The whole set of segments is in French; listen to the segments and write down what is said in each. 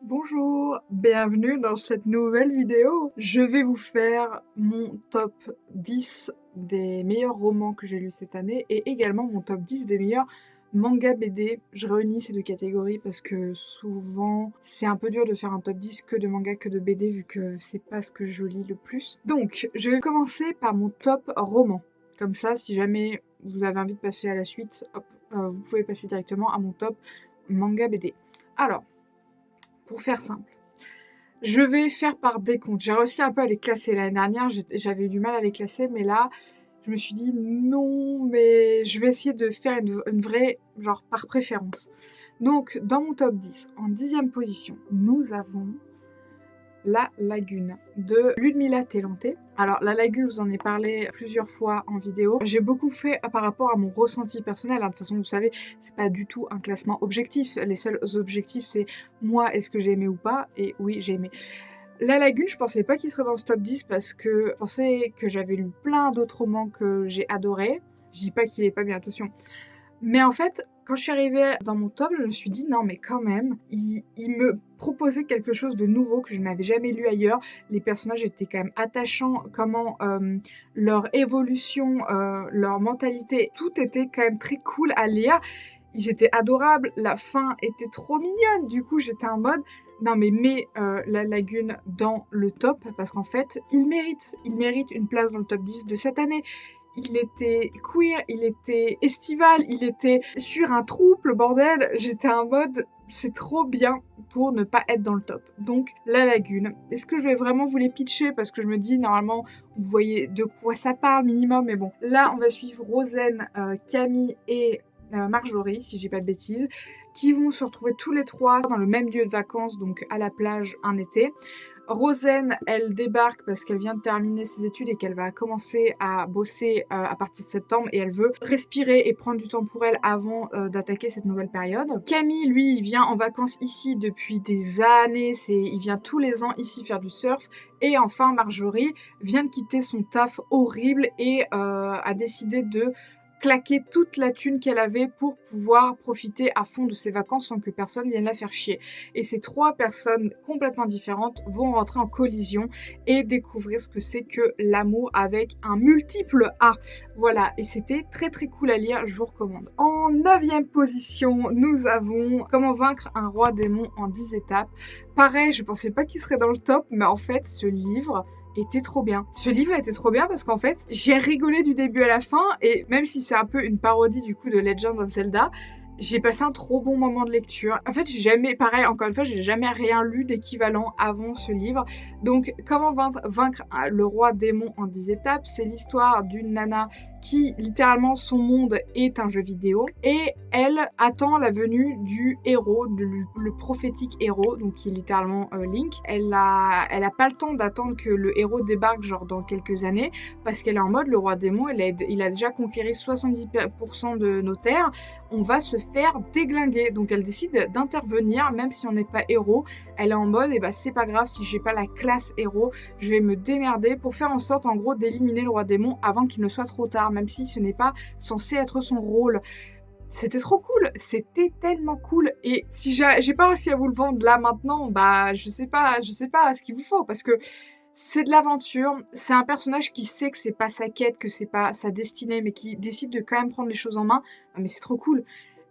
Bonjour, bienvenue dans cette nouvelle vidéo. Je vais vous faire mon top 10 des meilleurs romans que j'ai lus cette année et également mon top 10 des meilleurs mangas BD. Je réunis ces deux catégories parce que souvent c'est un peu dur de faire un top 10 que de manga que de BD vu que c'est pas ce que je lis le plus. Donc je vais commencer par mon top roman. Comme ça, si jamais vous avez envie de passer à la suite, hop, vous pouvez passer directement à mon top manga BD. Alors, pour faire simple, je vais faire par décompte. J'ai réussi un peu à les classer l'année dernière, j'avais eu du mal à les classer, mais là, je me suis dit non, mais je vais essayer de faire une vraie, genre par préférence. Donc, dans mon top 10, en 10e position, nous avons La Lagune de Ludmilla Telonté. Alors, La Lagune, je vous en ai parlé plusieurs fois en vidéo. J'ai beaucoup fait par rapport à mon ressenti personnel. De toute façon, vous savez, c'est pas du tout un classement objectif. Les seuls objectifs, c'est moi, est-ce que j'ai aimé ou pas? Et oui, j'ai aimé. La Lagune, je pensais pas qu'il serait dans ce top 10 parce que je pensais que j'avais lu plein d'autres romans que j'ai adorés. Je dis pas qu'il est pas bien, attention. Mais en fait, quand je suis arrivée dans mon top, je me suis dit non, mais quand même, il me proposait quelque chose de nouveau que je n'avais jamais lu ailleurs. Les personnages étaient quand même attachants, comment leur évolution, leur mentalité, tout était quand même très cool à lire. Ils étaient adorables, la fin était trop mignonne. Du coup, j'étais en mode non mais mets La Lagune dans le top parce qu'en fait, il mérite une place dans le top 10 de cette année. Il était queer, il était estival, il était sur un troupe, le bordel. J'étais en mode, c'est trop bien pour ne pas être dans le top. Donc, La Lagune. Est-ce que je vais vraiment vous les pitcher? Parce que je me dis, normalement, vous voyez de quoi ça parle minimum. Mais bon, là, on va suivre Rosen, Camille et Marjorie, si j'ai pas de bêtises, qui vont se retrouver tous les trois dans le même lieu de vacances, donc à la plage un été. Rosen, elle débarque parce qu'elle vient de terminer ses études et qu'elle va commencer à bosser à partir de septembre et elle veut respirer et prendre du temps pour elle avant d'attaquer cette nouvelle période. Camille, lui, il vient en vacances ici depuis des années, il vient tous les ans ici faire du surf. Et enfin, Marjorie vient de quitter son taf horrible et a décidé de claquer toute la thune qu'elle avait pour pouvoir profiter à fond de ses vacances sans que personne vienne la faire chier. Et ces trois personnes complètement différentes vont rentrer en collision et découvrir ce que c'est que l'amour avec un multiple A. Voilà, et c'était très très cool à lire, je vous recommande. En 9e position, nous avons Comment vaincre un roi démon en 10 étapes. Pareil, je pensais pas qu'il serait dans le top, mais en fait, ce livre était trop bien. Ce livre était trop bien parce qu'en fait, j'ai rigolé du début à la fin et même si c'est un peu une parodie du coup de Legend of Zelda, j'ai passé un trop bon moment de lecture. En fait, j'ai jamais, pareil, encore une fois, j'ai jamais rien lu d'équivalent avant ce livre. Donc, Comment vaincre le roi démon en 10 étapes, c'est l'histoire d'une nana qui, littéralement, son monde est un jeu vidéo. Et elle attend la venue du héros, le prophétique héros, donc qui est littéralement Link. Elle a pas le temps d'attendre que le héros débarque, genre dans quelques années, parce qu'elle est en mode, le roi démon, il a déjà conquéri 70% de nos terres. On va se faire déglinguer. Donc elle décide d'intervenir, même si on n'est pas héros. Elle est en mode, et bah c'est pas grave si j'ai pas la classe héros, je vais me démerder pour faire en sorte, en gros, d'éliminer le roi démon avant qu'il ne soit trop tard, même si ce n'est pas censé être son rôle. C'était trop cool, c'était tellement cool. Et si j'ai pas réussi à vous le vendre là maintenant, bah je sais pas ce qu'il vous faut parce que c'est de l'aventure, c'est un personnage qui sait que c'est pas sa quête, que c'est pas sa destinée, mais qui décide de quand même prendre les choses en main. Ah, mais c'est trop cool.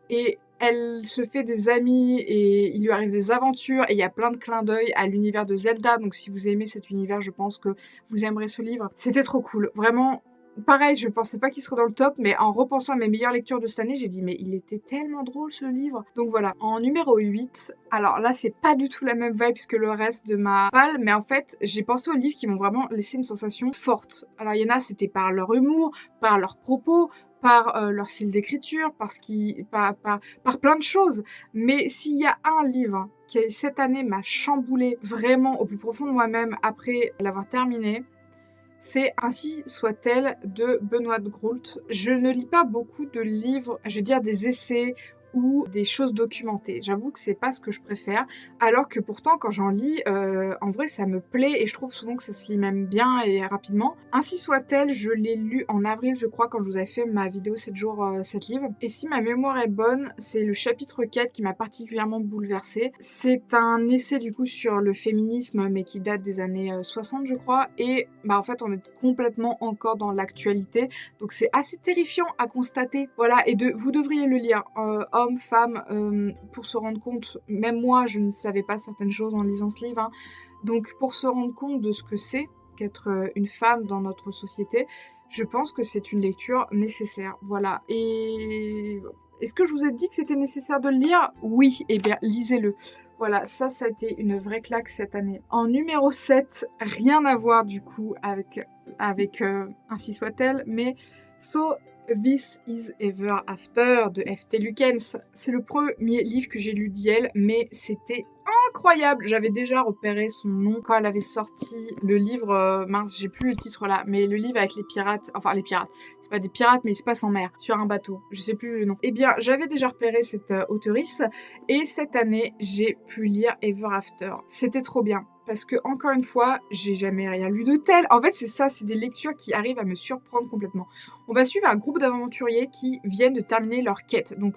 Et elle se fait des amis et il lui arrive des aventures et il y a plein de clins d'œil à l'univers de Zelda. Donc si vous aimez cet univers, je pense que vous aimerez ce livre. C'était trop cool, vraiment. Pareil, je pensais pas qu'il serait dans le top, mais en repensant à mes meilleures lectures de cette année, j'ai dit mais il était tellement drôle ce livre. Donc voilà, en numéro 8, alors là c'est pas du tout la même vibe que le reste de ma palle, mais en fait j'ai pensé aux livres qui m'ont vraiment laissé une sensation forte. Alors il y en a, c'était par leur humour, par leurs propos, par leur style d'écriture, par plein de choses. Mais s'il y a un livre qui cette année m'a chamboulé vraiment au plus profond de moi-même après l'avoir terminé, c'est Ainsi soit-elle de Benoît de Groult. Je ne lis pas beaucoup de livres, je veux dire des essais ou des choses documentées. J'avoue que c'est pas ce que je préfère, alors que pourtant quand j'en lis, en vrai ça me plaît et je trouve souvent que ça se lit même bien et rapidement. Ainsi soit-elle, je l'ai lu en avril je crois quand je vous avais fait ma vidéo 7 jours, 7 livres et si ma mémoire est bonne, c'est le chapitre 4 qui m'a particulièrement bouleversée. C'est un essai du coup sur le féminisme mais qui date des années 60 je crois et bah en fait on est complètement encore dans l'actualité donc c'est assez terrifiant à constater. Voilà et vous devriez le lire, hommes, femmes, pour se rendre compte, même moi je ne savais pas certaines choses en lisant ce livre, hein. Donc pour se rendre compte de ce que c'est qu'être une femme dans notre société, je pense que c'est une lecture nécessaire. Voilà et est-ce que je vous ai dit que c'était nécessaire de le lire? Oui, eh bien lisez-le. Voilà, ça a été une vraie claque cette année. En numéro 7, rien à voir du coup avec Ainsi soit-elle, mais So This Is Ever After de F.T. Lukens. C'est le premier livre que j'ai lu d'elle, mais c'était incroyable. J'avais déjà repéré son nom quand elle avait sorti le livre, mince, j'ai plus le titre là, mais le livre avec les pirates, enfin les pirates, c'est pas des pirates mais ils se passent en mer, sur un bateau, je sais plus le nom. Eh bien, j'avais déjà repéré cette auteurice et cette année, j'ai pu lire Ever After. C'était trop bien. Parce que, encore une fois, j'ai jamais rien lu de tel. En fait, c'est ça, c'est des lectures qui arrivent à me surprendre complètement. On va suivre un groupe d'aventuriers qui viennent de terminer leur quête. Donc,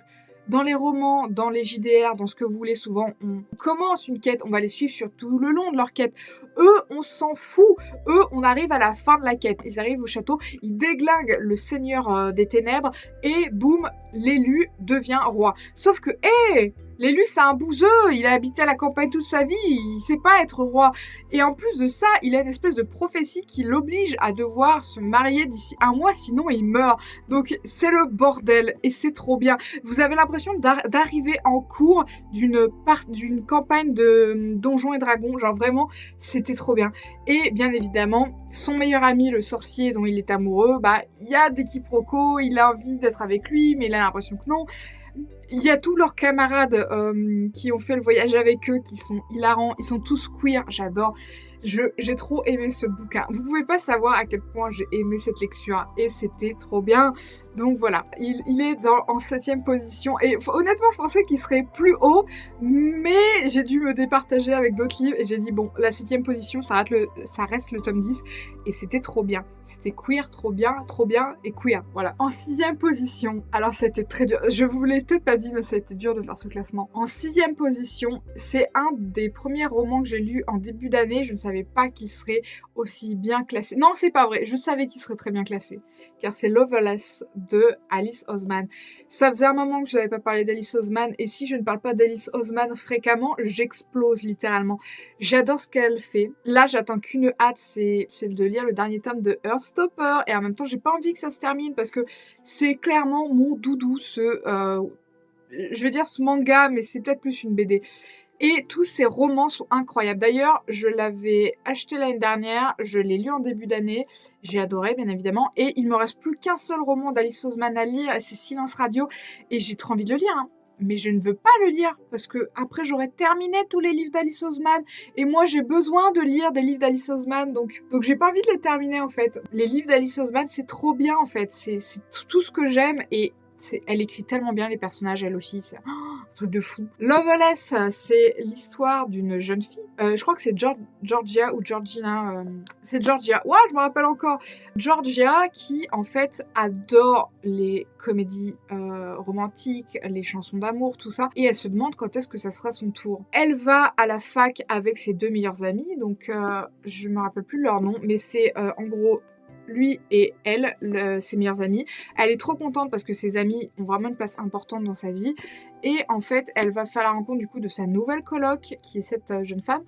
dans les romans, dans les JDR, dans ce que vous voulez, souvent, on commence une quête, on va les suivre sur tout le long de leur quête. Eux, on s'en fout. Eux, on arrive à la fin de la quête. Ils arrivent au château, ils déglinguent le seigneur des ténèbres et boum, l'élu devient roi. Sauf que, hé, l'élu, c'est un bouseux, il a habité à la campagne toute sa vie, il sait pas être roi. Et en plus de ça, il a une espèce de prophétie qui l'oblige à devoir se marier d'ici un mois, sinon il meurt. Donc c'est le bordel, et c'est trop bien. Vous avez l'impression d'arriver en cours d'une campagne de Donjons et Dragons, genre vraiment, c'était trop bien. Et bien évidemment, son meilleur ami, le sorcier dont il est amoureux, bah il y a des quiproquos, il a envie d'être avec lui, mais il a l'impression que non. Il y a tous leurs camarades qui ont fait le voyage avec eux, qui sont hilarants, ils sont tous queer, j'adore. J'ai trop aimé ce bouquin. Vous pouvez pas savoir à quel point j'ai aimé cette lecture et c'était trop bien. Donc voilà, il est en 7ème position et honnêtement je pensais qu'il serait plus haut, mais j'ai dû me départager avec d'autres livres et j'ai dit bon, la 7ème position ça reste le tome 10 et c'était trop bien. C'était queer, trop bien et queer, voilà. En 6ème position, alors ça a été très dur, je vous l'ai peut-être pas dit mais ça a été dur de faire ce classement. En 6ème position, c'est un des premiers romans que j'ai lu en début d'année, je ne savais pas qu'il serait aussi bien classé. Non, c'est pas vrai, je savais qu'il serait très bien classé, car c'est Loveless de Alice Oseman. Ça faisait un moment que je n'avais pas parlé d'Alice Oseman, et si je ne parle pas d'Alice Oseman fréquemment, j'explose littéralement. J'adore ce qu'elle fait. Là, j'attends qu'une hâte, c'est de lire le dernier tome de Heartstopper, et en même temps, j'ai pas envie que ça se termine, parce que c'est clairement mon doudou, je vais dire ce manga, mais c'est peut-être plus une BD. Et tous ces romans sont incroyables. D'ailleurs, je l'avais acheté l'année dernière, je l'ai lu en début d'année, j'ai adoré bien évidemment, et il me reste plus qu'un seul roman d'Alice Oseman à lire, c'est Silence Radio, et j'ai trop envie de le lire, hein. Mais je ne veux pas le lire, parce que après j'aurais terminé tous les livres d'Alice Oseman, et moi j'ai besoin de lire des livres d'Alice Oseman, donc j'ai pas envie de les terminer en fait. Les livres d'Alice Oseman, c'est trop bien en fait, c'est tout ce que j'aime, et elle écrit tellement bien les personnages, elle aussi, c'est un truc de fou. Loveless, c'est l'histoire d'une jeune fille. Je crois que c'est Georgia ou Georgina. C'est Georgia. Ouais, je me rappelle encore. Georgia qui, en fait, adore les comédies romantiques, les chansons d'amour, tout ça. Et elle se demande quand est-ce que ça sera son tour. Elle va à la fac avec ses 2 meilleurs amis. Donc, je me rappelle plus leur nom, mais c'est en gros lui et elle, ses meilleurs amis. Elle est trop contente parce que ses amis ont vraiment une place importante dans sa vie. Et en fait, elle va faire la rencontre du coup de sa nouvelle coloc, qui est cette jeune femme.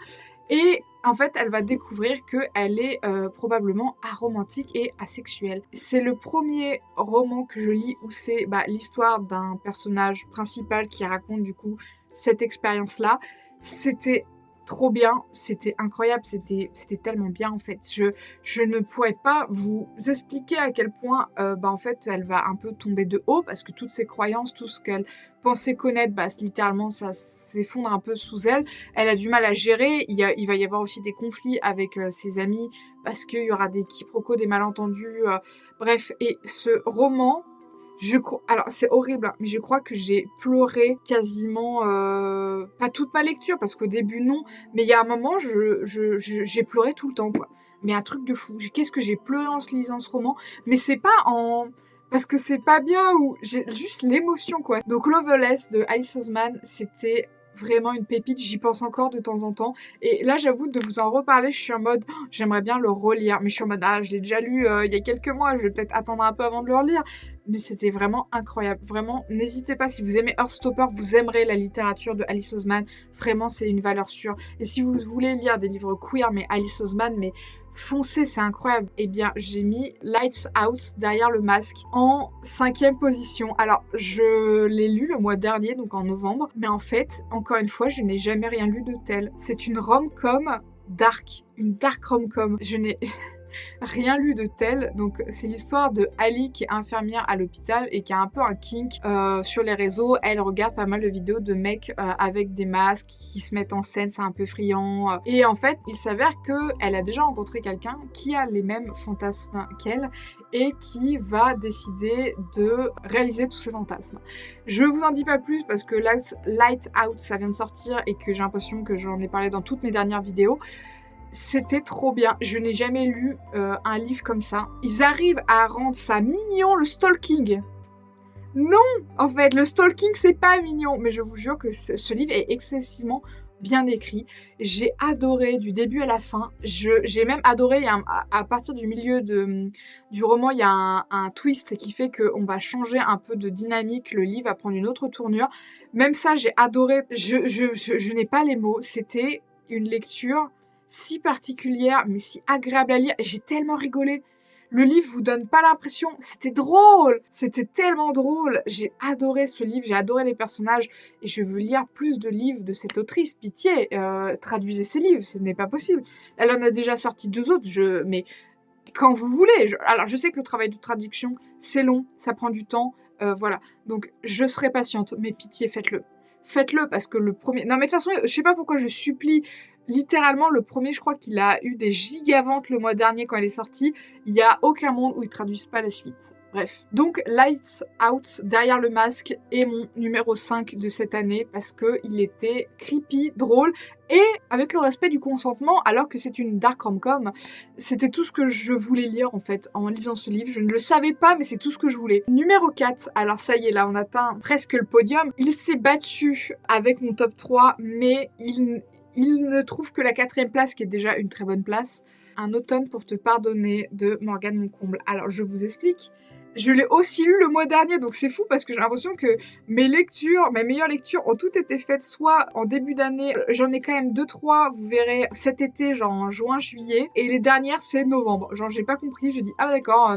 Et en fait, elle va découvrir qu'elle est probablement aromantique et asexuelle. C'est le premier roman que je lis où c'est l'histoire d'un personnage principal qui raconte du coup cette expérience-là. C'était trop bien, c'était incroyable, c'était tellement bien en fait. Je ne pourrais pas vous expliquer à quel point en fait elle va un peu tomber de haut parce que toutes ses croyances, tout ce qu'elle pensait connaître, littéralement ça s'effondre un peu sous elle. Elle a du mal à gérer, il va y avoir aussi des conflits avec ses amis parce qu'il y aura des quiproquos, des malentendus, bref. Et ce roman, Alors c'est horrible, hein, mais je crois que j'ai pleuré quasiment, pas toute ma lecture parce qu'au début non, mais il y a un moment j'ai pleuré tout le temps, quoi. Mais un truc de fou. Qu'est-ce que j'ai pleuré en lisant ce roman, mais c'est pas parce que c'est pas bien ou j'ai juste l'émotion, quoi. Donc Loveless de Alice Oseman, c'était vraiment une pépite, j'y pense encore de temps en temps. Et là, j'avoue, de vous en reparler, je suis en mode, oh, j'aimerais bien le relire. Mais je suis en mode, ah, je l'ai déjà lu il y a quelques mois, je vais peut-être attendre un peu avant de le relire. Mais c'était vraiment incroyable. Vraiment, n'hésitez pas, si vous aimez Heartstopper, vous aimerez la littérature de Alice Oseman. Vraiment, c'est une valeur sûre. Et si vous voulez lire des livres queer, mais Alice Oseman, mais foncez, c'est incroyable. Eh bien, j'ai mis Lights Out, Derrière le masque, en 5e position. Alors, je l'ai lu le mois dernier, donc en novembre, mais en fait, encore une fois, je n'ai jamais rien lu de tel. C'est une rom-com dark, une dark rom-com. Je n'ai rien lu de tel. Donc c'est l'histoire de Ali qui est infirmière à l'hôpital et qui a un peu un kink sur les réseaux. Elle regarde pas mal de vidéos de mecs avec des masques qui se mettent en scène, c'est un peu friand. Et en fait, il s'avère qu'elle a déjà rencontré quelqu'un qui a les mêmes fantasmes qu'elle et qui va décider de réaliser tous ces fantasmes. Je vous en dis pas plus parce que Light Out, ça vient de sortir et que j'ai l'impression que j'en ai parlé dans toutes mes dernières vidéos. C'était trop bien. Je n'ai jamais lu un livre comme ça. Ils arrivent à rendre ça mignon, le stalking. Non, en fait, le stalking, c'est pas mignon. Mais je vous jure que ce livre est excessivement bien écrit. J'ai adoré du début à la fin. J'ai même adoré, à partir du milieu du roman, il y a un twist qui fait qu'on va changer un peu de dynamique. Le livre va prendre une autre tournure. Même ça, j'ai adoré. Je n'ai pas les mots. C'était une lecture si particulière, mais si agréable à lire. J'ai tellement rigolé. Le livre vous donne pas l'impression. C'était drôle. C'était tellement drôle. J'ai adoré ce livre. J'ai adoré les personnages. Et je veux lire plus de livres de cette autrice. Pitié, traduisez ces livres. Ce n'est pas possible. Elle en a déjà sorti 2 autres. Mais quand vous voulez. Alors, je sais que le travail de traduction, c'est long. Ça prend du temps. Voilà. Donc, je serai patiente. Mais pitié, faites-le. Faites-le parce que le premier... Non, mais de toute façon, je sais pas pourquoi je supplie. Littéralement, le premier, je crois qu'il a eu des gigaventes le mois dernier quand il est sorti. Il n'y a aucun monde où ils traduisent pas la suite. Bref. Donc, Lights Out, Derrière le masque, est mon numéro 5 de cette année parce qu'il était creepy, drôle et avec le respect du consentement, alors que c'est une dark rom-com. C'était tout ce que je voulais lire en fait en lisant ce livre. Je ne le savais pas, mais c'est tout ce que je voulais. Numéro 4, alors ça y est, là on atteint presque le podium. Il s'est battu avec mon top 3, mais il ne trouve que la 4e place, qui est déjà une très bonne place. Un automne pour te pardonner de Morgane Moncomble. Alors, je vous explique. Je l'ai aussi lu le mois dernier, donc c'est fou parce que j'ai l'impression que mes meilleures lectures ont toutes été faites soit en début d'année, j'en ai quand même 2-3, vous verrez, cet été, genre en juin, juillet, et les dernières, c'est novembre. Genre, j'ai pas compris, j'ai dit, ah d'accord,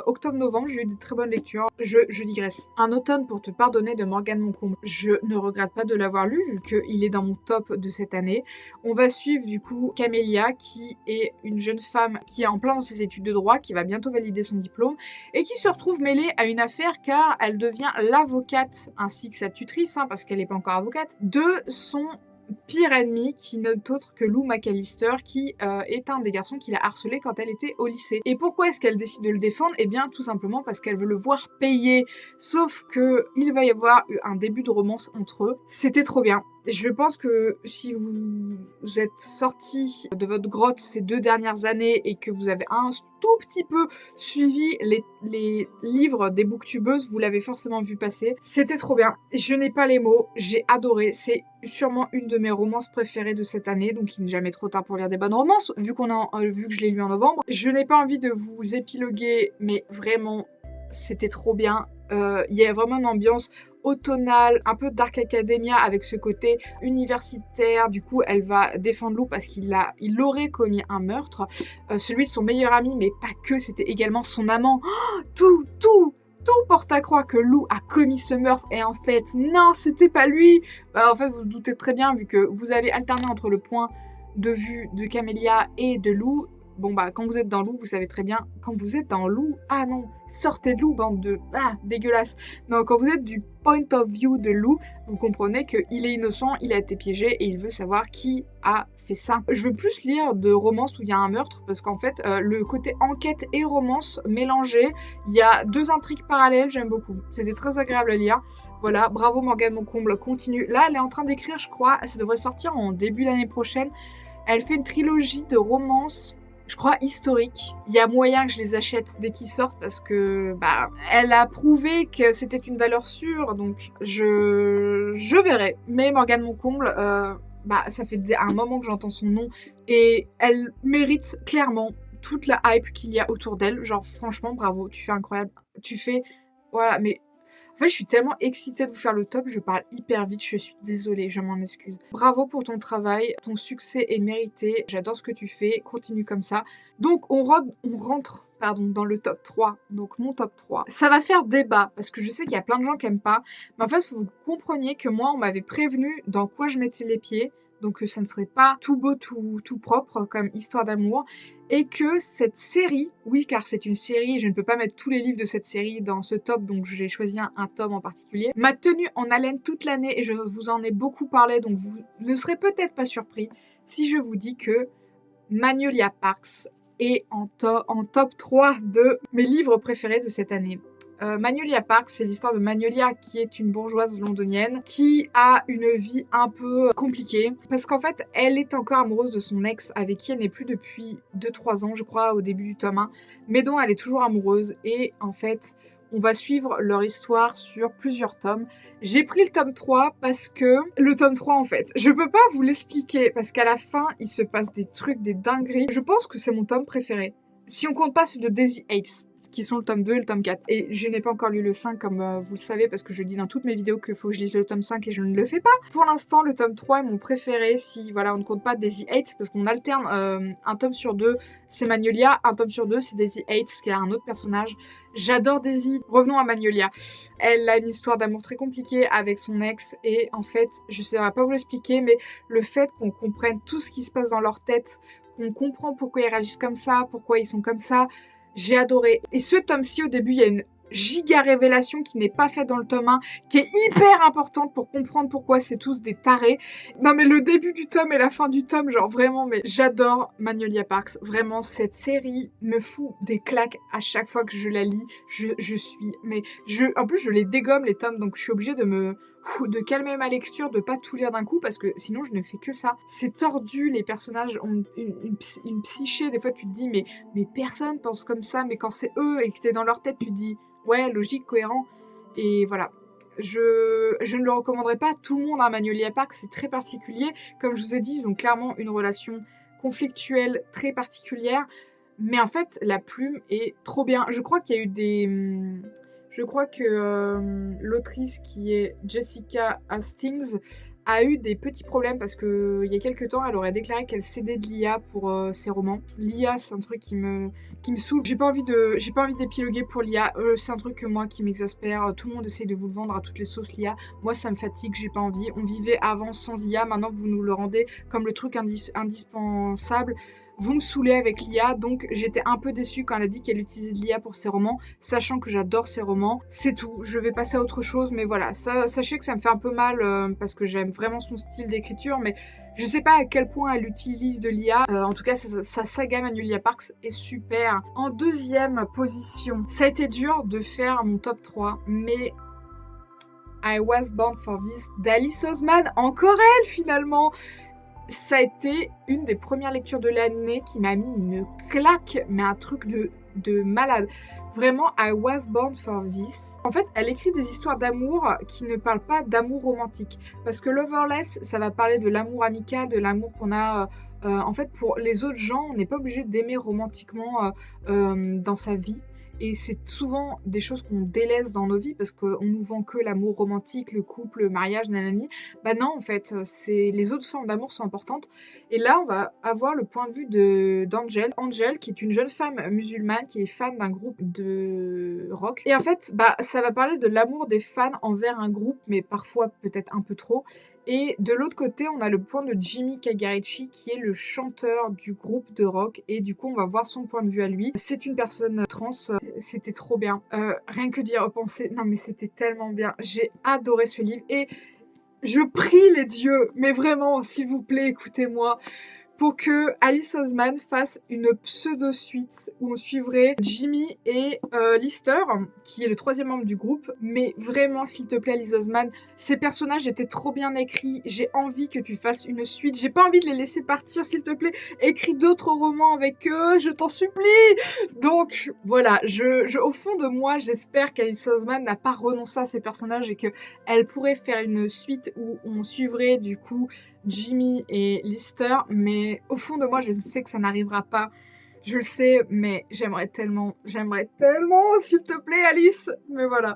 octobre-novembre, j'ai eu des très bonnes lectures. Je digresse. Un automne pour te pardonner de Morgane Moncomble. Je ne regrette pas de l'avoir lu, vu qu'il est dans mon top de cette année. On va suivre, du coup, Camélia, qui est une jeune femme qui est en plein dans ses études de droit, qui va bientôt valider son diplôme, et qui se retrouve mêlée à une affaire car elle devient l'avocate, ainsi que sa tutrice, parce qu'elle n'est pas encore avocate, de son pire ennemi qui n'est autre que Lou McAllister, qui est un des garçons qui l'a harcelé quand elle était au lycée. Et pourquoi est-ce qu'elle décide de le défendre? Eh bien, tout simplement parce qu'elle veut le voir payer. Sauf que il va y avoir un début de romance entre eux. C'était trop bien. Je pense que si vous êtes sorti de votre grotte ces 2 dernières années et que vous avez un tout petit peu suivi les livres des booktubeuses, vous l'avez forcément vu passer. C'était trop bien. Je n'ai pas les mots. J'ai adoré. C'est sûrement une de mes romances préférées de cette année, donc il n'est jamais trop tard pour lire des bonnes romances, vu que je l'ai lu en novembre. Je n'ai pas envie de vous épiloguer, mais vraiment, c'était trop bien. Il y a vraiment une ambiance automnale, un peu Dark Academia avec ce côté universitaire. Du coup, elle va défendre Lou parce qu'il aurait commis un meurtre. Celui de son meilleur ami, mais pas que, c'était également son amant. Oh, tout porte à croire que Lou a commis ce meurtre et en fait, non, c'était pas lui. En fait, vous vous doutez très bien vu que vous allez alterner entre le point de vue de Camélia et de Lou. Bon bah quand vous êtes dans Lou, vous savez très bien, quand vous êtes dans Lou, ah non, sortez de Lou, bande de... Ah, dégueulasse. Non, quand vous êtes du point of view de Lou, vous comprenez qu'il est innocent, il a été piégé et il veut savoir qui a fait ça. Je veux plus lire de romances où il y a un meurtre parce qu'en fait, le côté enquête et romance mélangés, il y a 2 intrigues parallèles, j'aime beaucoup. C'était très agréable à lire. Voilà, bravo Morgane Moncomble, continue. Là, elle est en train d'écrire, je crois, ça devrait sortir en début d'année prochaine. Elle fait une trilogie de romances, je crois, historiques. Il y a moyen que je les achète dès qu'ils sortent parce que, bah, elle a prouvé que c'était une valeur sûre, donc je verrai. Mais Morgane Moncomble, bah, ça fait un moment que j'entends son nom et elle mérite clairement toute la hype qu'il y a autour d'elle. Genre, franchement, bravo, tu fais incroyable. Tu fais... Voilà, mais en fait, je suis tellement excitée de vous faire le top, je parle hyper vite, je suis désolée, je m'en excuse. Bravo pour ton travail, ton succès est mérité, j'adore ce que tu fais, continue comme ça. Donc, on rentre dans le top 3, donc mon top 3. Ça va faire débat, parce que je sais qu'il y a plein de gens qui aiment pas, mais en fait, il faut que vous compreniez que moi, on m'avait prévenu dans quoi je mettais les pieds, donc ça ne serait pas tout beau, tout propre comme histoire d'amour, et que cette série, oui car c'est une série, je ne peux pas mettre tous les livres de cette série dans ce top, donc j'ai choisi un tome en particulier, m'a tenu en haleine toute l'année et je vous en ai beaucoup parlé, donc vous ne serez peut-être pas surpris si je vous dis que Magnolia Parks est en top 3 de mes livres préférés de cette année. Magnolia Park, c'est l'histoire de Magnolia qui est une bourgeoise londonienne qui a une vie un peu compliquée parce qu'en fait, elle est encore amoureuse de son ex avec qui elle n'est plus depuis 2-3 ans, je crois, au début du tome 1, mais dont elle est toujours amoureuse et en fait, on va suivre leur histoire sur plusieurs tomes. J'ai pris le tome 3 parce que... Le tome 3, en fait, je peux pas vous l'expliquer parce qu'à la fin, il se passe des trucs, des dingueries. Je pense que c'est mon tome préféré. Si on compte pas ceux de Daisy Hates, qui sont le tome 2 et le tome 4. Et je n'ai pas encore lu le 5 comme vous le savez parce que je dis dans toutes mes vidéos qu'il faut que je lise le tome 5 et je ne le fais pas. Pour l'instant, le tome 3 est mon préféré si voilà on ne compte pas Daisy Hates parce qu'on alterne un tome sur 2 c'est Magnolia, un tome sur 2 c'est Daisy Hates qui est un autre personnage. J'adore Daisy. Revenons à Magnolia. Elle a une histoire d'amour très compliquée avec son ex et en fait, je ne saurais pas vous l'expliquer mais le fait qu'on comprenne tout ce qui se passe dans leur tête, qu'on comprend pourquoi ils réagissent comme ça, pourquoi ils sont comme ça, j'ai adoré. Et ce tome-ci, au début, il y a une giga révélation qui n'est pas faite dans le tome 1, qui est hyper importante pour comprendre pourquoi c'est tous des tarés. Non mais le début du tome et la fin du tome, genre vraiment, mais j'adore Magnolia Parks. Vraiment, cette série me fout des claques à chaque fois que je la lis. Je suis... Mais en plus, je les dégomme les tomes, donc je suis obligée de calmer ma lecture, de pas tout lire d'un coup, parce que sinon je ne fais que ça. C'est tordu, les personnages ont une psyché, des fois tu te dis, mais personne pense comme ça, mais quand c'est eux et que t'es dans leur tête, tu te dis, ouais, logique, cohérent, et voilà. Je ne le recommanderais pas à tout le monde, hein, Magnolia Park, c'est très particulier. Comme je vous ai dit, ils ont clairement une relation conflictuelle très particulière, mais en fait, la plume est trop bien. Je crois qu'il y a eu des... Je crois que l'autrice qui est Jessica Hastings a eu des petits problèmes parce que il y a quelques temps, elle aurait déclaré qu'elle cédait de l'IA pour ses romans. L'IA, c'est un truc qui me saoule. J'ai pas envie d'épiloguer pour l'IA. C'est un truc que moi qui m'exaspère. Tout le monde essaye de vous le vendre à toutes les sauces l'IA. Moi, ça me fatigue. J'ai pas envie. On vivait avant sans IA. Maintenant, vous nous le rendez comme le truc indispensable. Vous me saoulez avec l'IA, donc j'étais un peu déçue quand elle a dit qu'elle utilisait de l'IA pour ses romans, sachant que j'adore ses romans. C'est tout, je vais passer à autre chose, mais voilà, sachez que ça me fait un peu mal parce que j'aime vraiment son style d'écriture, mais je sais pas à quel point elle utilise de l'IA. En tout cas, sa saga Magnolia Parks est super. En deuxième position, ça a été dur de faire mon top 3, mais I Was Born for This d'Alice Oseman, encore elle finalement. Ça a été une des premières lectures de l'année qui m'a mis une claque, mais un truc de malade. Vraiment, I was born for this. En fait, elle écrit des histoires d'amour qui ne parlent pas d'amour romantique. Parce que Loverless, ça va parler de l'amour amical, de l'amour qu'on a... en fait, pour les autres gens, on n'est pas obligé d'aimer romantiquement dans sa vie. Et c'est souvent des choses qu'on délaisse dans nos vies parce qu'on nous vend que l'amour romantique, le couple, le mariage, nanani. Bah non, en fait, les autres formes d'amour sont importantes. Et là, on va avoir le point de vue d'Angel. Angel, qui est une jeune femme musulmane qui est fan d'un groupe de rock. Et en fait, bah, ça va parler de l'amour des fans envers un groupe, mais parfois peut-être un peu trop. Et de l'autre côté, on a le point de Jimmy Kagarichi, qui est le chanteur du groupe de rock. Et du coup, on va voir son point de vue à lui. C'est une personne trans. C'était trop bien. Rien que d'y repenser. Non, mais c'était tellement bien. J'ai adoré ce livre. Et je prie les dieux, mais vraiment, s'il vous plaît, écoutez-moi, pour que Alice Oseman fasse une pseudo-suite où on suivrait Jimmy et Lister, qui est le 3e membre du groupe. Mais vraiment, s'il te plaît, Alice Oseman, ces personnages étaient trop bien écrits. J'ai envie que tu fasses une suite. J'ai pas envie de les laisser partir, s'il te plaît. Écris d'autres romans avec eux, je t'en supplie. Donc, voilà, au fond de moi, j'espère qu'Alice Oseman n'a pas renoncé à ces personnages et qu'elle pourrait faire une suite où on suivrait, du coup, Jimmy et Lister, mais au fond de moi, je sais que ça n'arrivera pas. Je le sais, mais j'aimerais tellement, s'il te plaît, Alice. Mais voilà.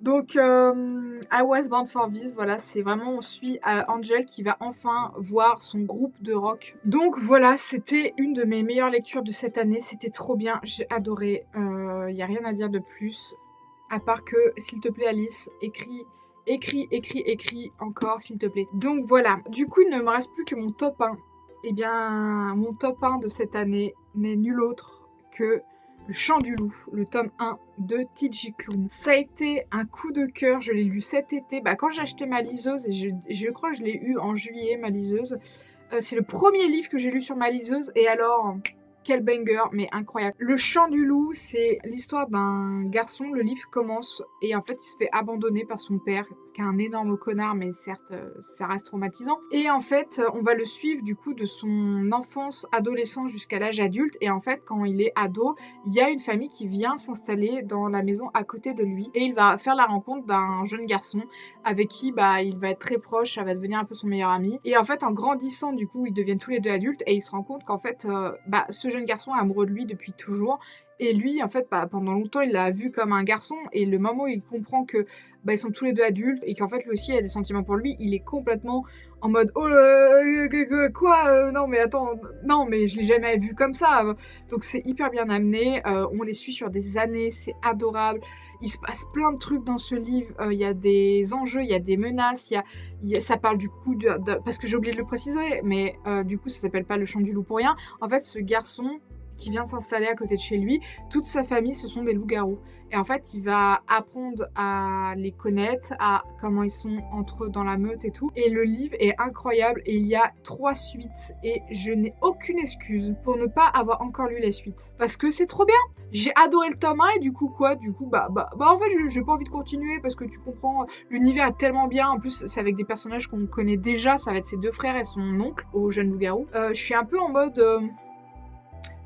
Donc, I Was Born for This, voilà, c'est vraiment, on suit Angel qui va enfin voir son groupe de rock. Donc voilà, c'était une de mes meilleures lectures de cette année. C'était trop bien, j'ai adoré. Y a rien à dire de plus, à part que, s'il te plaît, Alice, écris encore, s'il te plaît. Donc voilà, du coup, il ne me reste plus que mon top 1. Eh bien, mon top 1 de cette année n'est nul autre que Le Chant du Loup, le tome 1 de T.J. Klune. Ça a été un coup de cœur, je l'ai lu cet été, quand j'ai acheté ma liseuse, et je crois que je l'ai eu en juillet, ma liseuse. C'est le premier livre que j'ai lu sur ma liseuse, et alors... Quel banger, mais incroyable. Le Chant du Loup, c'est l'histoire d'un garçon. Le livre commence et en fait, il se fait abandonner par son père, qui est un énorme connard, mais certes, ça reste traumatisant. Et en fait, on va le suivre du coup de son enfance, adolescence jusqu'à l'âge adulte. Et en fait, quand il est ado, il y a une famille qui vient s'installer dans la maison à côté de lui. Et il va faire la rencontre d'un jeune garçon avec qui il va être très proche, ça va devenir un peu son meilleur ami. Et en fait, en grandissant, du coup, ils deviennent tous les deux adultes et il se rend compte qu'en fait, ce jeune garçon est amoureux de lui depuis toujours. Et lui, en fait, pendant longtemps, il l'a vu comme un garçon. Et le moment où il comprend que ils sont tous les deux adultes et qu'en fait, lui aussi, il a des sentiments pour lui, il est complètement en mode oh quoi non mais attends, non mais je l'ai jamais vu comme ça. Donc c'est hyper bien amené. On les suit sur des années, c'est adorable. Il se passe plein de trucs dans ce livre. Il y a des enjeux, il y a des menaces, ça parle du coup parce que j'ai oublié de le préciser, mais du coup ça s'appelle pas Le Chant du Loup pour rien. En fait, ce garçon qui vient s'installer à côté de chez lui, toute sa famille, ce sont des loups-garous. Et en fait, il va apprendre à les connaître, à comment ils sont entre eux dans la meute et tout. Et le livre est incroyable et il y a 3 suites. Et je n'ai aucune excuse pour ne pas avoir encore lu les suites. Parce que c'est trop bien. J'ai adoré le tome 1 et du coup quoi? Du coup, en fait, j'ai pas envie de continuer parce que tu comprends, l'univers est tellement bien. En plus, c'est avec des personnages qu'on connaît déjà. Ça va être ses 2 frères et son oncle, au jeune loup-garou. Je suis un peu en mode...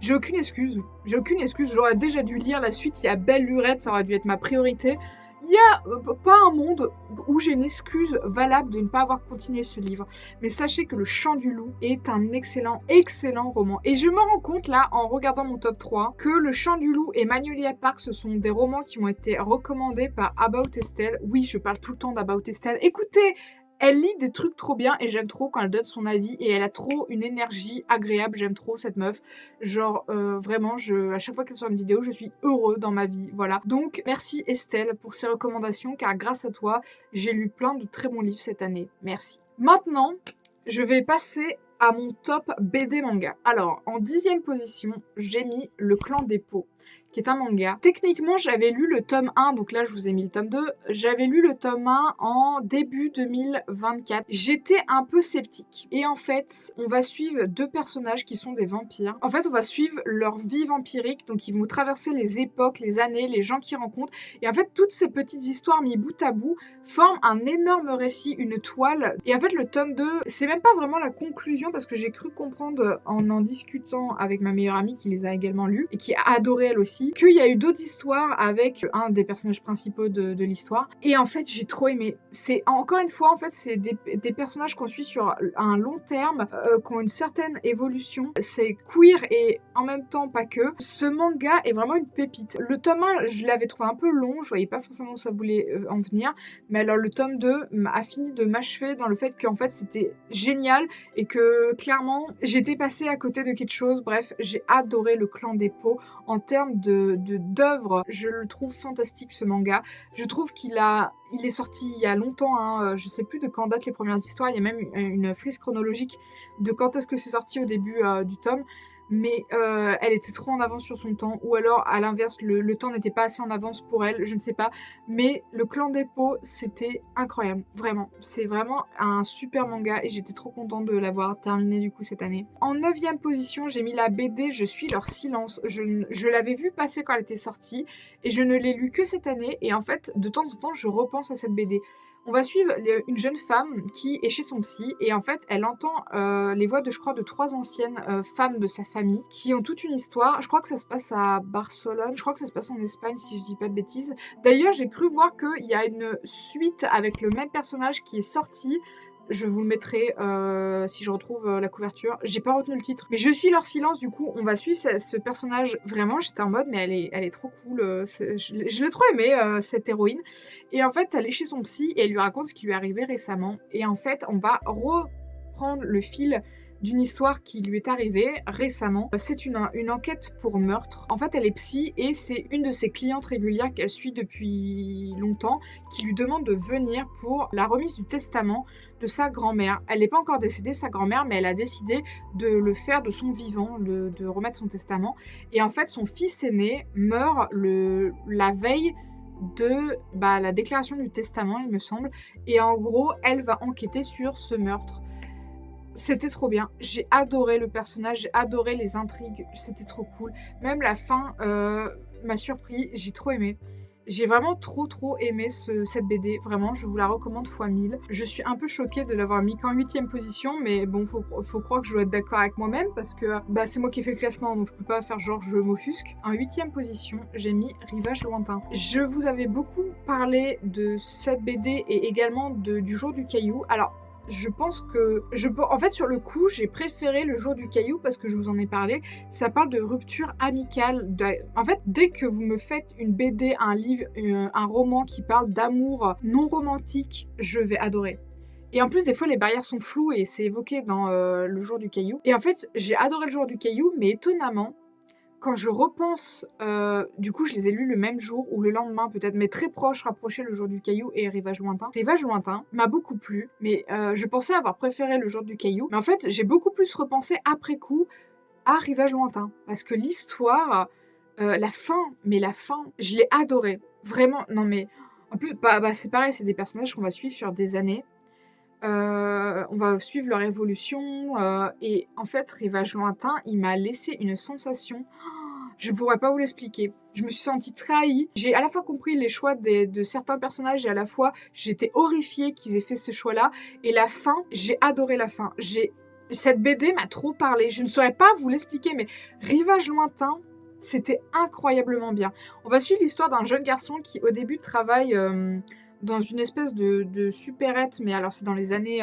J'ai aucune excuse. J'aurais déjà dû lire la suite. Il y a Belle Lurette, ça aurait dû être ma priorité. Il n'y a pas un monde où j'ai une excuse valable de ne pas avoir continué ce livre. Mais sachez que Le Chant du Loup est un excellent, excellent roman. Et je me rends compte là, en regardant mon top 3, que Le Chant du Loup et Magnolia Park, ce sont des romans qui m'ont été recommandés par About Estelle. Oui, je parle tout le temps d'About Estelle. Écoutez, elle lit des trucs trop bien et j'aime trop quand elle donne son avis et elle a trop une énergie agréable, j'aime trop cette meuf. Genre vraiment, à chaque fois qu'elle sort une vidéo, je suis heureux dans ma vie, voilà. Donc merci Estelle pour ces recommandations car grâce à toi, j'ai lu plein de très bons livres cette année. Merci. Maintenant, je vais passer à mon top BD manga. Alors, en 10e position, j'ai mis Le Clan des Pots, qui est un manga. Techniquement, j'avais lu le tome 1, donc là, je vous ai mis le tome 2. J'avais lu le tome 1 en début 2024. J'étais un peu sceptique. Et en fait, on va suivre 2 personnages qui sont des vampires. En fait, on va suivre leur vie vampirique, donc ils vont traverser les époques, les années, les gens qu'ils rencontrent. Et en fait, toutes ces petites histoires mis bout à bout forment un énorme récit, une toile. Et en fait, le tome 2, c'est même pas vraiment la conclusion, parce que j'ai cru comprendre en discutant avec ma meilleure amie qui les a également lus, et qui a adoré elle aussi, qu'il y a eu d'autres histoires avec un des personnages principaux de l'histoire. Et en fait, j'ai trop aimé. C'est, encore une fois, en fait, c'est des personnages qu'on suit sur un long terme, qui ont une certaine évolution. C'est queer et en même temps pas que. Ce manga est vraiment une pépite. Le tome 1, je l'avais trouvé un peu long, je voyais pas forcément où ça voulait en venir, mais alors le tome 2 a fini de m'achever dans le fait qu'en fait c'était génial et que clairement j'étais passée à côté de quelque chose. Bref, j'ai adoré Le Clan des Pots en termes d'œuvre. Je le trouve fantastique ce manga. Je trouve il est sorti il y a longtemps, hein, je sais plus de quand datent les premières histoires, il y a même une frise chronologique de quand est-ce que c'est sorti au début du tome. Mais elle était trop en avance sur son temps, ou alors à l'inverse, le temps n'était pas assez en avance pour elle, je ne sais pas. Mais le Clan des Pots, c'était incroyable, vraiment. C'est vraiment un super manga et j'étais trop contente de l'avoir terminé du coup cette année. En 9e position, j'ai mis la BD Je suis leur silence. Je l'avais vue passer quand elle était sortie et je ne l'ai lue que cette année. Et en fait, de temps en temps, je repense à cette BD. On va suivre une jeune femme qui est chez son psy et en fait elle entend les voix je crois de 3 anciennes femmes de sa famille qui ont toute une histoire. Je crois que ça se passe à Barcelone, je crois que ça se passe en Espagne si je dis pas de bêtises. D'ailleurs j'ai cru voir qu'il y a une suite avec le même personnage qui est sortie. Je vous le mettrai si je retrouve la couverture. J'ai pas retenu le titre. Mais Je suis leur silence, du coup, on va suivre ce personnage. Vraiment, j'étais en mode, mais elle est trop cool. Je l'ai trop aimée, cette héroïne. Et en fait, elle est chez son psy et elle lui raconte ce qui lui est arrivé récemment. Et en fait, on va reprendre le fil d'une histoire qui lui est arrivée récemment. C'est une enquête pour meurtre. En fait, elle est psy et c'est une de ses clientes régulières qu'elle suit depuis longtemps qui lui demande de venir pour la remise du testament de sa grand-mère. Elle n'est pas encore décédée, sa grand-mère, mais elle a décidé de le faire de son vivant, de remettre son testament. Et en fait, son fils aîné meurt la veille de la déclaration du testament, il me semble. Et en gros, elle va enquêter sur ce meurtre. C'était trop bien. J'ai adoré le personnage, j'ai adoré les intrigues, c'était trop cool. Même la fin m'a surpris, j'ai trop aimé. J'ai vraiment trop aimé cette BD, vraiment, je vous la recommande fois 1000. Je suis un peu choquée de l'avoir mis qu'en 8e position, mais bon, faut croire que je dois être d'accord avec moi-même, parce que c'est moi qui ai fait le classement, donc je peux pas faire genre je m'offusque. En 8e position, j'ai mis Rivage lointain. Je vous avais beaucoup parlé de cette BD et également du jour du caillou. Alors, je pense que... En fait, sur le coup, j'ai préféré le jour du caillou parce que je vous en ai parlé. Ça parle de rupture amicale. En fait, dès que vous me faites une BD, un livre, un roman qui parle d'amour non romantique, je vais adorer. Et en plus, des fois, les barrières sont floues et c'est évoqué dans le jour du caillou. Et en fait, j'ai adoré le jour du caillou, mais étonnamment, quand je repense, du coup, je les ai lus le même jour ou le lendemain peut-être, mais très proche, rapproché le jour du caillou et Rivage lointain. Rivage lointain m'a beaucoup plu, mais je pensais avoir préféré le jour du caillou. Mais en fait, j'ai beaucoup plus repensé après coup à Rivage lointain. Parce que l'histoire, la fin, je l'ai adorée. Vraiment, non mais... En plus, c'est pareil, c'est des personnages qu'on va suivre sur des années. On va suivre leur évolution et en fait Rivage lointain il m'a laissé une sensation, je pourrais pas vous l'expliquer. Je me suis sentie trahie, j'ai à la fois compris les choix de certains personnages et à la fois j'étais horrifiée qu'ils aient fait ce choix là et la fin, j'ai adoré la fin. Cette BD m'a trop parlé, je ne saurais pas vous l'expliquer mais Rivage lointain c'était incroyablement bien. On va suivre l'histoire d'un jeune garçon qui au début travaille dans une espèce de supérette, mais alors c'est dans les années,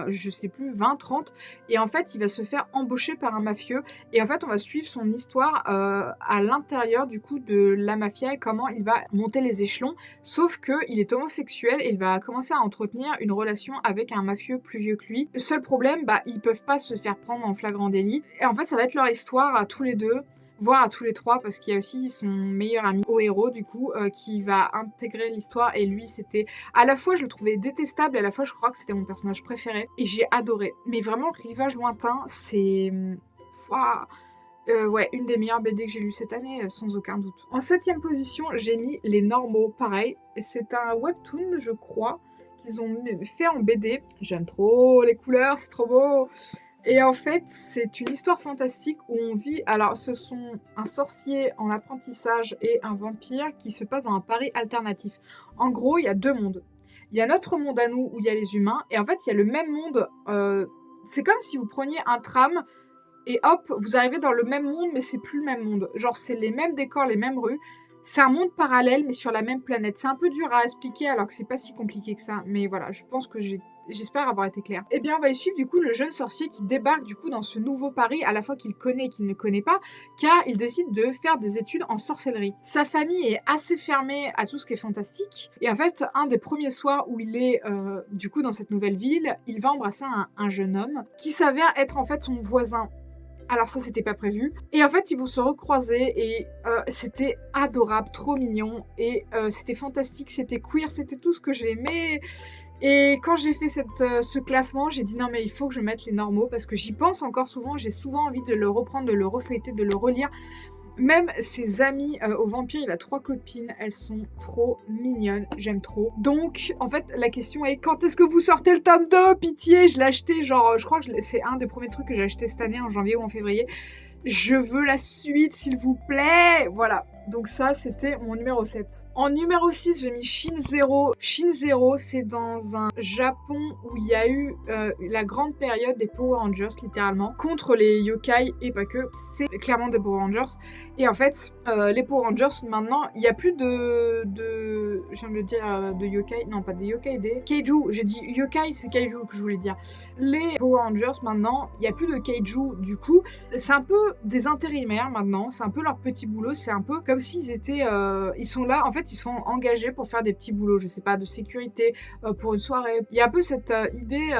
je sais plus, 20-30, et en fait, il va se faire embaucher par un mafieux, et en fait, on va suivre son histoire à l'intérieur, du coup, de la mafia, et comment il va monter les échelons, sauf qu'il est homosexuel, et il va commencer à entretenir une relation avec un mafieux plus vieux que lui. Le seul problème, ils peuvent pas se faire prendre en flagrant délit, et en fait, ça va être leur histoire à tous les deux, voire à tous les trois, parce qu'il y a aussi son meilleur ami au héros, du coup, qui va intégrer l'histoire, et lui, c'était... À la fois, je le trouvais détestable, et à la fois, je crois que c'était mon personnage préféré, et j'ai adoré. Mais vraiment, Rivage lointain, c'est... Waouh. Ouais, une des meilleures BD que j'ai lues cette année, sans aucun doute. En 7e position, j'ai mis Les Normaux, pareil. C'est un webtoon, je crois, qu'ils ont fait en BD. J'aime trop les couleurs, c'est trop beau. Et en fait, c'est une histoire fantastique où on vit... Alors, ce sont un sorcier en apprentissage et un vampire qui se passe dans un Paris alternatif. En gros, il y a 2 mondes. Il y a notre monde à nous où il y a les humains, et en fait, il y a le même monde... C'est comme si vous preniez un tram, et hop, vous arrivez dans le même monde, mais c'est plus le même monde. Genre, c'est les mêmes décors, les mêmes rues. C'est un monde parallèle, mais sur la même planète. C'est un peu dur à expliquer, alors que c'est pas si compliqué que ça. Mais voilà, je pense que j'espère avoir été claire. Eh bien, on va y suivre du coup le jeune sorcier qui débarque du coup dans ce nouveau Paris, à la fois qu'il connaît et qu'il ne connaît pas, car il décide de faire des études en sorcellerie. Sa famille est assez fermée à tout ce qui est fantastique, et en fait, un des premiers soirs où il est du coup dans cette nouvelle ville, il va embrasser un jeune homme qui s'avère être en fait son voisin. Alors ça, c'était pas prévu. Et en fait, ils vont se recroiser et c'était adorable, trop mignon. Et c'était fantastique, c'était queer, c'était tout ce que j'aimais. Et quand j'ai fait ce classement, j'ai dit non mais il faut que je mette les normaux parce que j'y pense encore souvent, j'ai souvent envie de le reprendre, de le refeuilleter, de le relire. Même ses amis au vampire, il a 3 copines, elles sont trop mignonnes, j'aime trop. Donc en fait la question est quand est-ce que vous sortez le tome 2? Pitié, je l'ai acheté genre, je crois que c'est un des premiers trucs que j'ai acheté cette année en janvier ou en février. Je veux la suite, s'il vous plaît. Voilà. Donc ça, c'était mon numéro 7. En numéro 6, j'ai mis Shin Zero. Shin Zero, c'est dans un Japon où il y a eu la grande période des Power Rangers, littéralement, contre les yokai et pas que. C'est clairement des Power Rangers. Et en fait, les Power Rangers, maintenant, il n'y a plus de... Je viens de le dire, de yokai. Non, pas des yokai, des kaiju. J'ai dit yokai, c'est kaiju que je voulais dire. Les Power Rangers, maintenant, il n'y a plus de kaiju, du coup. C'est un peu des intérimaires, maintenant. C'est un peu leur petit boulot. C'est un peu comme s'ils étaient... ils sont là, en fait, ils sont engagés pour faire des petits boulots, je sais pas, de sécurité, pour une soirée. Il y a un peu cette idée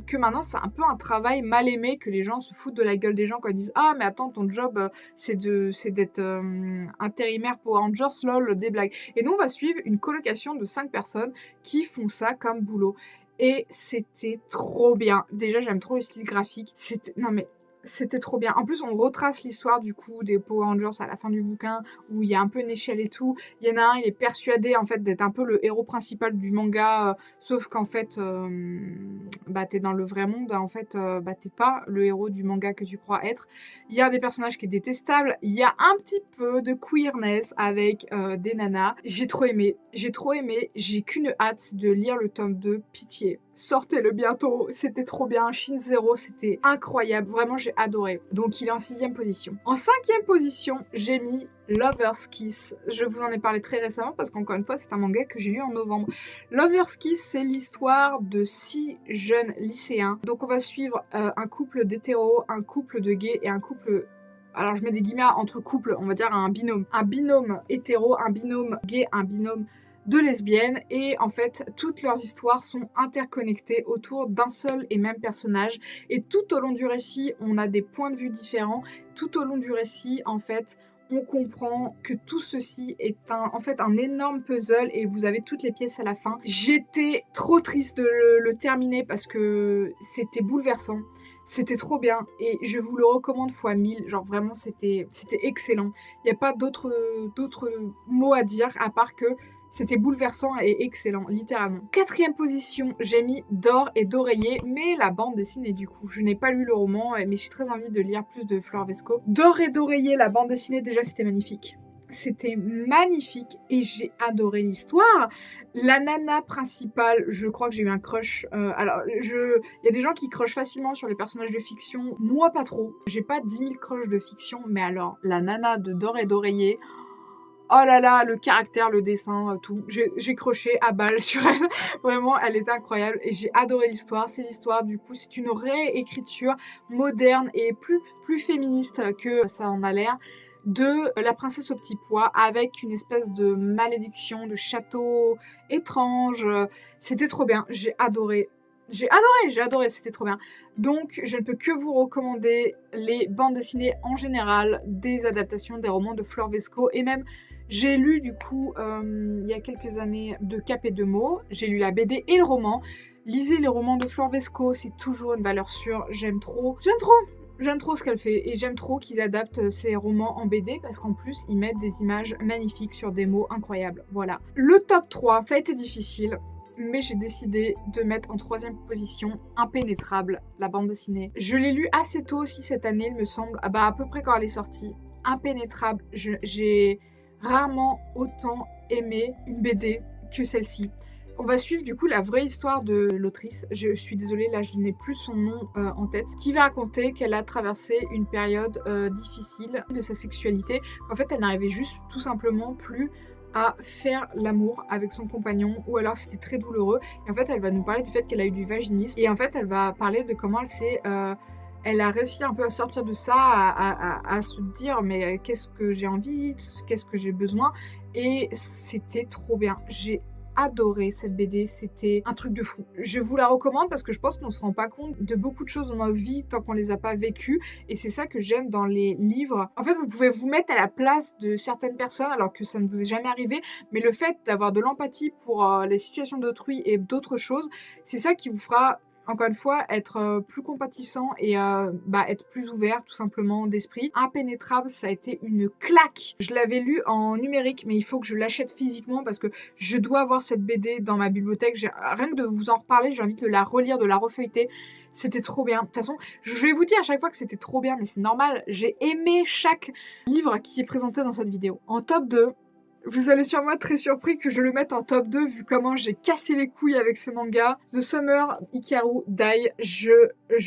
que maintenant, c'est un peu un travail mal aimé, que les gens se foutent de la gueule des gens quand ils disent « Ah, mais attends, ton job, c'est d'être intérimaire pour Rangers, lol, des blagues. » Et nous, on va suivre une colocation de 5 personnes qui font ça comme boulot. Et c'était trop bien. Déjà, j'aime trop le style graphique. Non mais... C'était trop bien. En plus, on retrace l'histoire du coup des Power Rangers à la fin du bouquin où il y a un peu une échelle et tout. Il y en a un, il est persuadé en fait d'être un peu le héros principal du manga, sauf qu'en fait, bah t'es dans le vrai monde. En fait, bah t'es pas le héros du manga que tu crois être. Il y a des personnages qui sont détestables. Il y a un petit peu de queerness avec des nanas. J'ai trop aimé. J'ai trop aimé. J'ai qu'une hâte de lire le tome 2. Pitié. Sortez-le bientôt, c'était trop bien. Shin Zero, c'était incroyable. Vraiment, j'ai adoré. Donc, il est en 6e position. En 5e position, j'ai mis Lover's Kiss. Je vous en ai parlé très récemment parce qu'encore une fois, c'est un manga que j'ai lu en novembre. Lover's Kiss, c'est l'histoire de 6 jeunes lycéens. Donc, on va suivre un couple d'hétéros, un couple de gays et un couple... Alors, je mets des guillemets entre couples, on va dire un binôme. Un binôme hétéro, un binôme gay, un binôme de lesbiennes, et en fait toutes leurs histoires sont interconnectées autour d'un seul et même personnage, et tout au long du récit on a des points de vue différents. Tout au long du récit en fait on comprend que tout ceci est en fait un énorme puzzle et vous avez toutes les pièces à la fin. J'étais trop triste de le terminer parce que c'était bouleversant. C'était trop bien et je vous le recommande fois 1000. Genre vraiment c'était excellent. Il n'y a pas d'autres mots à dire à part que c'était bouleversant et excellent, littéralement. 4e position, j'ai mis D'or et d'oreiller, mais la bande dessinée du coup. Je n'ai pas lu le roman, mais j'ai très envie de lire plus de Fleur Vesco. D'or et d'oreiller, la bande dessinée, déjà c'était magnifique. C'était magnifique et j'ai adoré l'histoire. La nana principale, je crois que j'ai eu un crush. Il y a des gens qui crushent facilement sur les personnages de fiction. Moi, pas trop. J'ai pas 10 000 crushs de fiction, mais alors, la nana de D'or et d'oreiller... Oh là là, le caractère, le dessin, tout. J'ai croché à balle sur elle. Vraiment, elle était incroyable et j'ai adoré l'histoire. C'est l'histoire, du coup, c'est une réécriture moderne et plus féministe que ça en a l'air de La princesse au petit pois avec une espèce de malédiction, de château étrange. C'était trop bien. J'ai adoré. J'ai adoré, c'était trop bien. Donc, je ne peux que vous recommander les bandes dessinées en général, des adaptations des romans de Fleur Vesco et même j'ai lu du coup il y a quelques années de Cap et de mots, j'ai lu la BD et le roman. Lisez les romans de Fleur Vesco, c'est toujours une valeur sûre, j'aime trop ce qu'elle fait et j'aime trop qu'ils adaptent ces romans en BD parce qu'en plus ils mettent des images magnifiques sur des mots incroyables. Voilà. Le top 3, ça a été difficile, mais j'ai décidé de mettre en 3e position Impénétrable, la bande dessinée. Je l'ai lu assez tôt aussi cette année, il me semble, à peu près quand elle est sortie. Impénétrable, j'ai rarement autant aimé une BD que celle-ci. On va suivre du coup la vraie histoire de l'autrice. Je suis désolée, là je n'ai plus son nom en tête. Qui va raconter qu'elle a traversé une période difficile de sa sexualité. En fait, elle n'arrivait juste tout simplement plus à faire l'amour avec son compagnon, ou alors c'était très douloureux. Et en fait, elle va nous parler du fait qu'elle a eu du vaginisme. Et en fait, elle va parler de comment elle a réussi un peu à sortir de ça, à se dire mais qu'est-ce que j'ai envie, qu'est-ce que j'ai besoin. Et c'était trop bien. J'ai adoré cette BD, c'était un truc de fou. Je vous la recommande parce que je pense qu'on se rend pas compte de beaucoup de choses dans notre vie tant qu'on les a pas vécues, et c'est ça que j'aime dans les livres. En fait, vous pouvez vous mettre à la place de certaines personnes alors que ça ne vous est jamais arrivé, mais le fait d'avoir de l'empathie pour les situations d'autrui et d'autres choses, c'est ça qui vous fera, encore une fois, être plus compatissant et être plus ouvert, tout simplement, d'esprit. Impénétrable, ça a été une claque. Je l'avais lu en numérique, mais il faut que je l'achète physiquement parce que je dois avoir cette BD dans ma bibliothèque. Rien que de vous en reparler, j'ai envie de la relire, de la refeuilleter. C'était trop bien. De toute façon, je vais vous dire à chaque fois que c'était trop bien, mais c'est normal. J'ai aimé chaque livre qui est présenté dans cette vidéo. En top 2, vous allez sûrement être très surpris que je le mette en top 2 vu comment j'ai cassé les couilles avec ce manga. The Summer Hikaru Dai. Je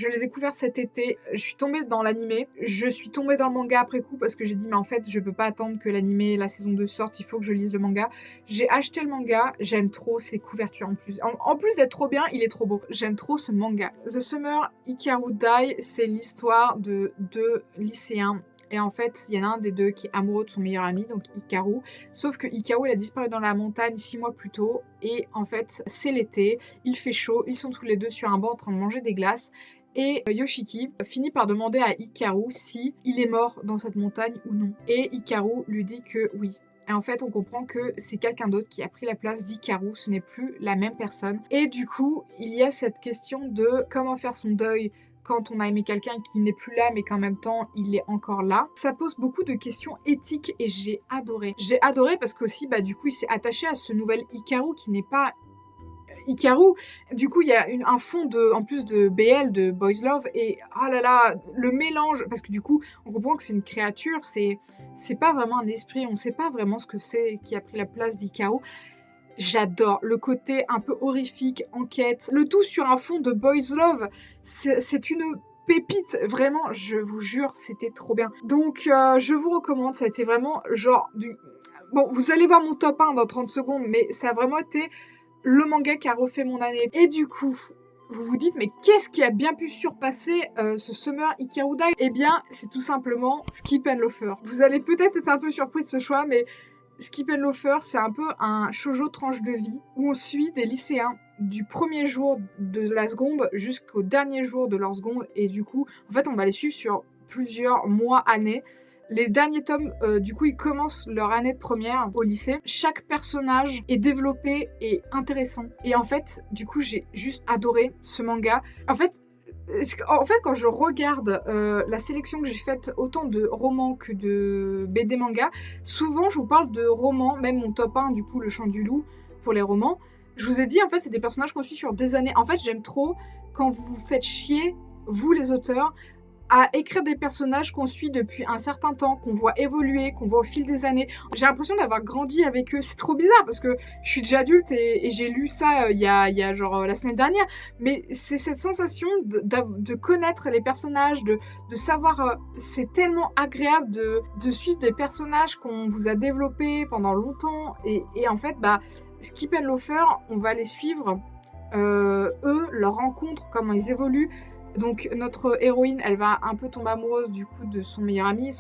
l'ai découvert cet été. Je suis tombée dans l'animé. Je suis tombée dans le manga après coup parce que j'ai dit mais en fait je peux pas attendre que l'animé, la saison 2 sorte, il faut que je lise le manga. J'ai acheté le manga. J'aime trop ses couvertures en plus. En plus d'être trop bien, il est trop beau. J'aime trop ce manga. The Summer Hikaru Dai, c'est l'histoire de deux lycéens. Et en fait, il y en a un des deux qui est amoureux de son meilleur ami, donc Hikaru. Sauf que Hikaru, il a disparu dans la montagne 6 mois plus tôt. Et en fait, c'est l'été, il fait chaud, ils sont tous les deux sur un banc en train de manger des glaces. Et Yoshiki finit par demander à Hikaru si il est mort dans cette montagne ou non. Et Hikaru lui dit que oui. Et en fait, on comprend que c'est quelqu'un d'autre qui a pris la place d'Hikaru, ce n'est plus la même personne. Et du coup, il y a cette question de comment faire son deuil quand on a aimé quelqu'un qui n'est plus là mais qu'en même temps il est encore là. Ça pose beaucoup de questions éthiques et j'ai adoré. J'ai adoré parce qu'aussi du coup il s'est attaché à ce nouvel Hikaru qui n'est pas Hikaru. Du coup il y a un fond en plus de BL, de Boys Love, et oh là là, le mélange, parce que du coup on comprend que c'est une créature, c'est pas vraiment un esprit, on sait pas vraiment ce que c'est qui a pris la place d'Hikaru. J'adore le côté un peu horrifique, enquête, le tout sur un fond de Boys Love. C'est une pépite, vraiment, je vous jure, c'était trop bien. Donc, je vous recommande, ça a été vraiment genre du... Bon, vous allez voir mon top 1 dans 30 secondes, mais ça a vraiment été le manga qui a refait mon année. Et du coup, vous vous dites, mais qu'est-ce qui a bien pu surpasser ce Summer Hikaru Dai? Eh bien, c'est tout simplement Skip and Loafer. Vous allez peut-être être un peu surpris de ce choix, mais Skip and Loafer, c'est un peu un shoujo tranche de vie où on suit des lycéens du premier jour de la seconde jusqu'au dernier jour de leur seconde, et du coup, en fait, on va les suivre sur plusieurs mois, années. Les derniers tomes, du coup, ils commencent leur année de première au lycée. Chaque personnage est développé et intéressant. Et en fait, du coup, j'ai juste adoré ce manga. En fait, quand je regarde la sélection que j'ai faite, autant de romans que de BD manga, souvent je vous parle de romans, même mon top 1, du coup, Le Chant du Loup, pour les romans. Je vous ai dit, en fait, c'est des personnages qu'on suit sur des années. En fait, j'aime trop quand vous vous faites chier, vous les auteurs, à écrire des personnages qu'on suit depuis un certain temps, qu'on voit évoluer, qu'on voit au fil des années. J'ai l'impression d'avoir grandi avec eux. C'est trop bizarre parce que je suis déjà adulte et j'ai lu ça il y a genre la semaine dernière. Mais c'est cette sensation de connaître les personnages, de savoir... c'est tellement agréable de suivre des personnages qu'on vous a développés pendant longtemps. Et en fait, Skip and Loafer, on va les suivre, eux, leur rencontre, comment ils évoluent. Donc notre héroïne, elle va un peu tomber amoureuse du coup de son meilleur ami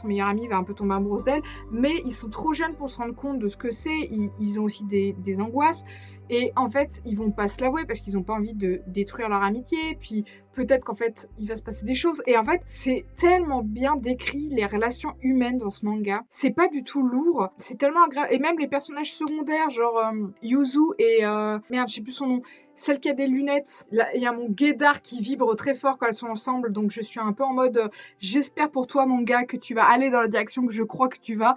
va un peu tomber amoureuse d'elle, mais ils sont trop jeunes pour se rendre compte de ce que c'est, ils ont aussi des angoisses, et en fait ils vont pas se l'avouer parce qu'ils ont pas envie de détruire leur amitié, puis peut-être qu'en fait il va se passer des choses, et en fait c'est tellement bien décrit les relations humaines dans ce manga, c'est pas du tout lourd, c'est tellement agréable, et même les personnages secondaires genre Yuzu et merde je sais plus son nom, celle qui a des lunettes, là, il y a mon guédard qui vibre très fort quand elles sont ensemble, donc je suis un peu en mode j'espère pour toi mon gars que tu vas aller dans la direction que je crois que tu vas.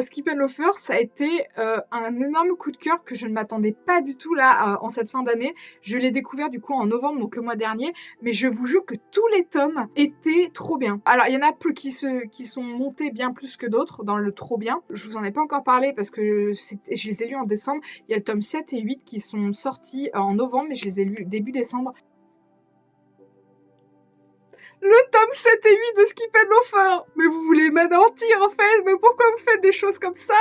Skip and Loafer, ça a été un énorme coup de cœur que je ne m'attendais pas du tout là en cette fin d'année. Je l'ai découvert du coup en novembre, donc le mois dernier, mais je vous jure que tous les tomes étaient trop bien. Alors il y en a plus qui sont montés bien plus que d'autres dans le trop bien. Je vous en ai pas encore parlé parce que je les ai lus en décembre. Il y a le tome 7 et 8 qui sont sortis en novembre, mais je les ai lus début décembre. Le tome 7 et 8 de Skip and Loafer! Mais vous voulez m'anéantir en fait! Mais pourquoi vous faites des choses comme ça?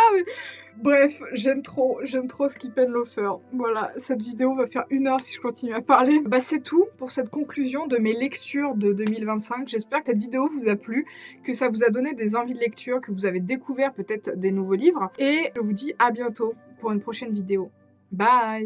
Bref, j'aime trop Skip and Loafer. Voilà, cette vidéo va faire 1 heure si je continue à parler. C'est tout pour cette conclusion de mes lectures de 2025. J'espère que cette vidéo vous a plu, que ça vous a donné des envies de lecture, que vous avez découvert peut-être des nouveaux livres. Et je vous dis à bientôt pour une prochaine vidéo. Bye!